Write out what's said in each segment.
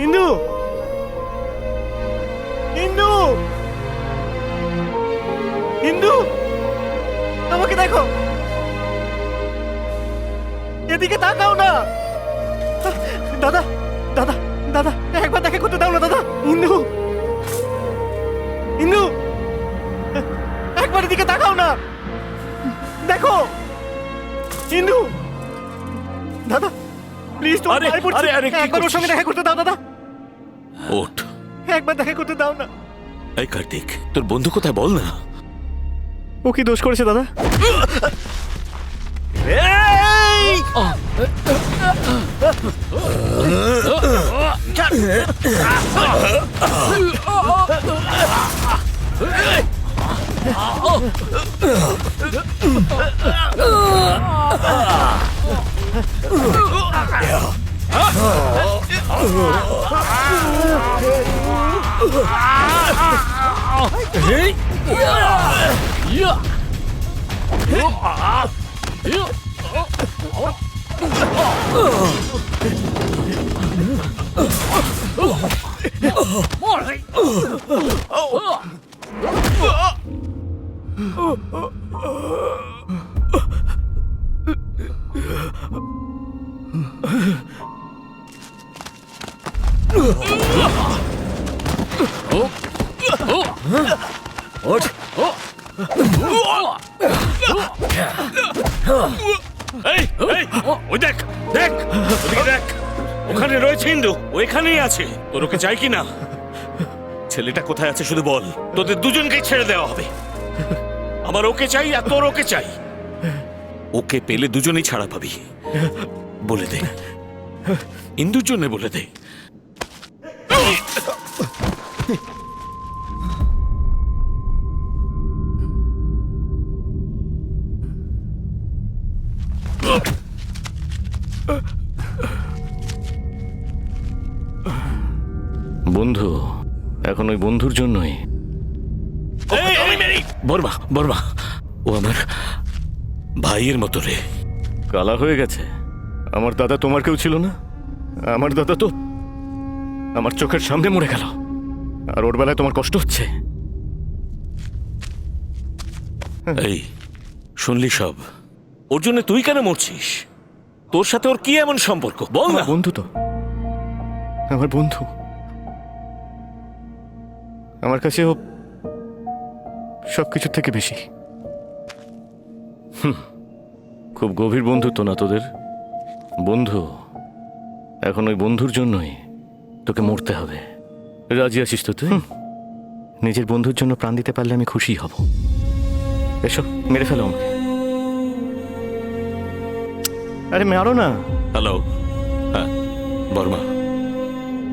ইন্দু, ইন্দু, ইন্দু, আমাকে দেখো, এদিকে তাকাও না। দাদা, দাদা, দাদা, একবার দেখা করতে দাও না দাদা। ইন্দু, ইন্দু, একবার এদিকে তাকাও না, দেখো। ইন্দু, দাদা প্লিজ, তোমার পায়ে পড়ছি, একবার ওর সঙ্গে দেখা করতে দাও দাদা। ওঠ। একবার দেখা করতে দাও না। এই কার্তিক, তোর বন্ধু কোথায় বল না। ও কি দোষ করেছে দাদা? ওই দেখ, দেখ, ওদিকে দেখ, ওখানে রয়েছে ইন্দু, ওইখানেই আছে। তোর ওকে চাই কি না? ছেলেটা কোথায় আছে শুধু বল, তোদের দুজনকেই ছেড়ে দেওয়া হবে। আমার ওকে চাই আর তোর ওকে চাই। ওকে পেলে দুজনেই ছাড়া পাবি। বলে দে, ইন্দুর জন্য বলে দে। বন্ধু, এখন ওই বন্ধুর জন্যই। বর্মা, বর্মা, ও আমার ভাইয়ের মতো রে। কালা হয়ে গেছে। আমার দাদা তোমার কেউ ছিল না? আমার দাদা তো আমার চোখের সামনে মরে গেল, আর ওর বেলায় তোমার কষ্ট হচ্ছে। এই শুনলি সব? ওর জন্য তুই কেন মরছিস? তোর সাথে ওর কি এমন সম্পর্ক বল না। বন্ধু তো আমার বন্ধু, আমার কাছে ও সবকিছুর থেকে বেশি। খুব গভীর বন্ধুত্ব না তোদের? বন্ধু, এখন ওই বন্ধুর জন্যই তোকে মরতে হবে। রাজি আছিস তো তুই? নিজের বন্ধুর জন্য প্রাণ দিতে পারলে আমি খুশি হব। এসো, মেরে ফেলো আমাকে। আরে মারো না। হ্যালো, হ্যাঁ বর্মা,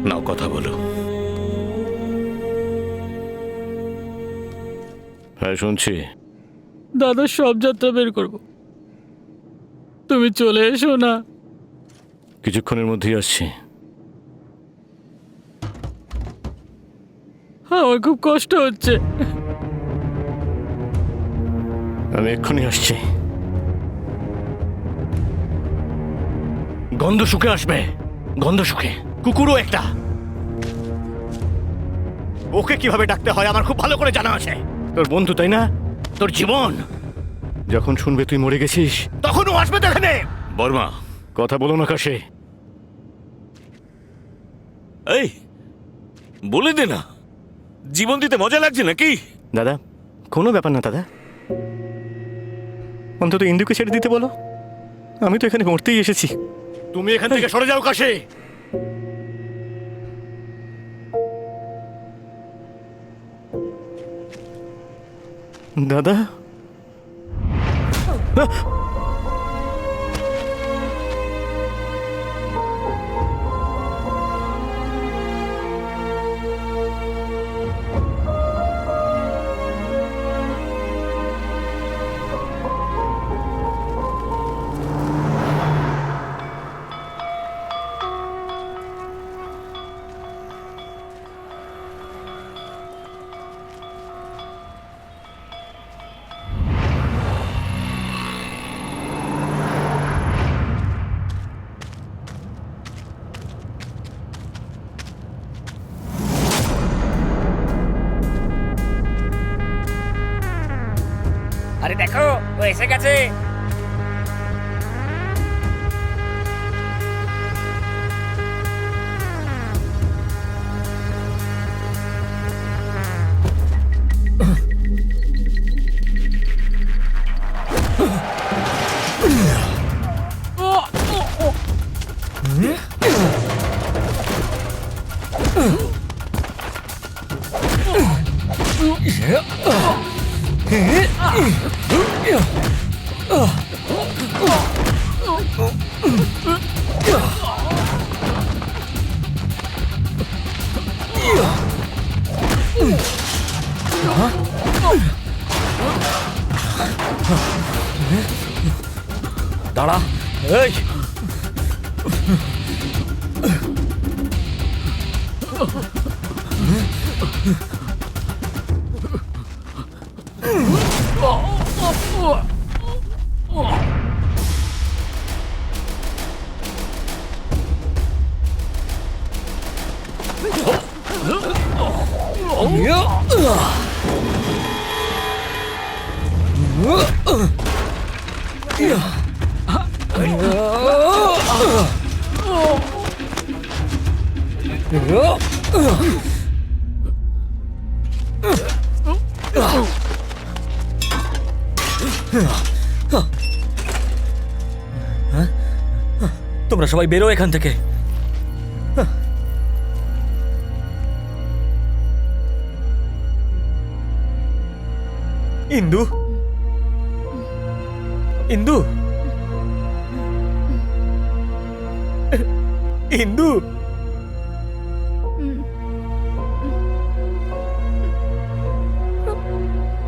নাও কথা বলো। হ্যাঁ শুনছি। দাদা সব যাত্রা বের করব, তুমি চলে এসো না। কিছুক্ষণের মধ্যেই আসছি। আমার খুব কষ্ট হচ্ছে। আমি এক্ষুনি আসছি। গন্ধ শুকে আসবে, গন্ধ শুকে। কুকুরও একটা। ওকে কিভাবে ডাকতে হয় আমার খুব ভালো করে জানা আছে। তোর বন্ধু তাই না? তোর জীবন যখন শুনবে তুই মরে গেছিস তখন ও আসবে তো এখানে। বর্মা, কথা বলো না কাশে। এই বলে দে না, জীবন দিতে মজা লাগছে নাকি? দাদা, কোনো ব্যাপার না দাদা, অন্তত ইন্দুকে ছেড়ে দিতে বলো। আমি তো এখানে মরতেই এসেছি। তুমি এখান থেকে সরে যাও কাশে। দাদা, এসে গেছে। দাঁড়া, এই তোমরা সবাই বেরো এখান থেকে। ইন্দু, ইন্দু, ইন্দু,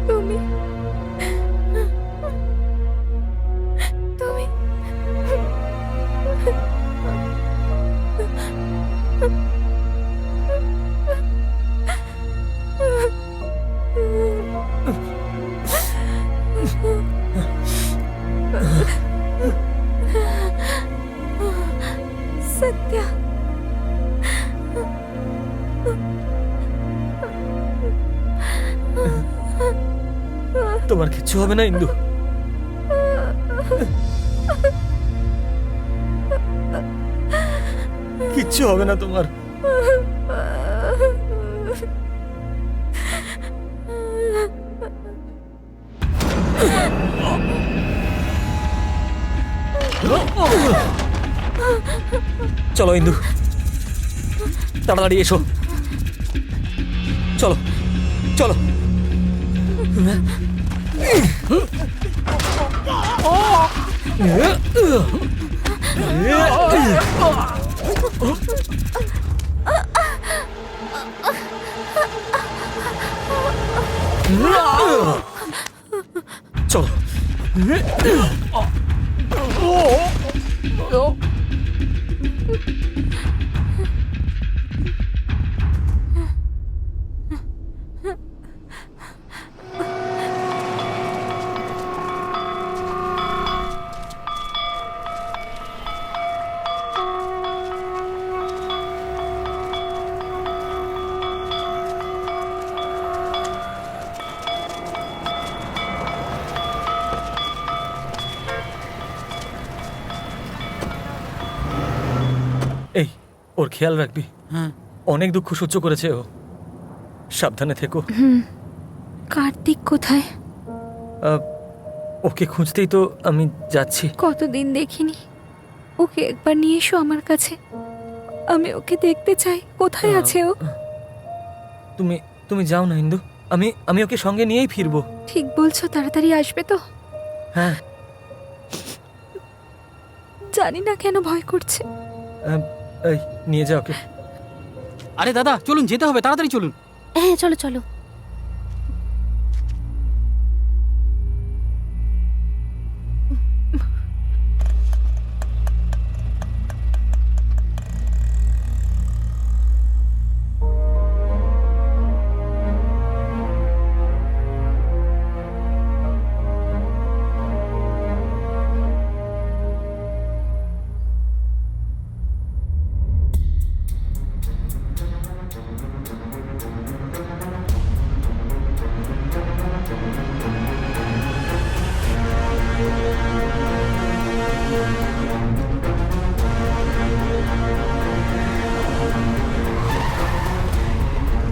তুমি তুমি সত্য। তোমার কিচ্ছু হবে না ইন্দু। কিচ্ছু হবে না তোমার। চলো ইন্দু, তাড়াতাড়ি এসো। চলো চলো। চলো। এই, ওর খেয়াল রাখবি। হ্যাঁ। অনেক দুঃখ সহ্য করেছে ও। সাবধানে থেকো। কার্তিক কোথায়? ওকে খুঁজতেই তো আমি যাচ্ছি। কতদিন দেখিনি ওকে, একবার নিয়ে এসো আমার কাছে, আমি ওকে দেখতে চাই। কোথায় আছে ও? তুমি তুমি যাও না ইন্দু, আমি ওকে সঙ্গে নিয়েই ফিরবো। ঠিক বলছো, তাড়াতাড়ি আসবে তো? হ্যাঁ। জানি না কেন ভয় করছে। এই, নিয়ে যাও ওকে। আরে দাদা চলুন, যেতে হবে, তাড়াতাড়ি চলুন। হ্যাঁ চলো চলো।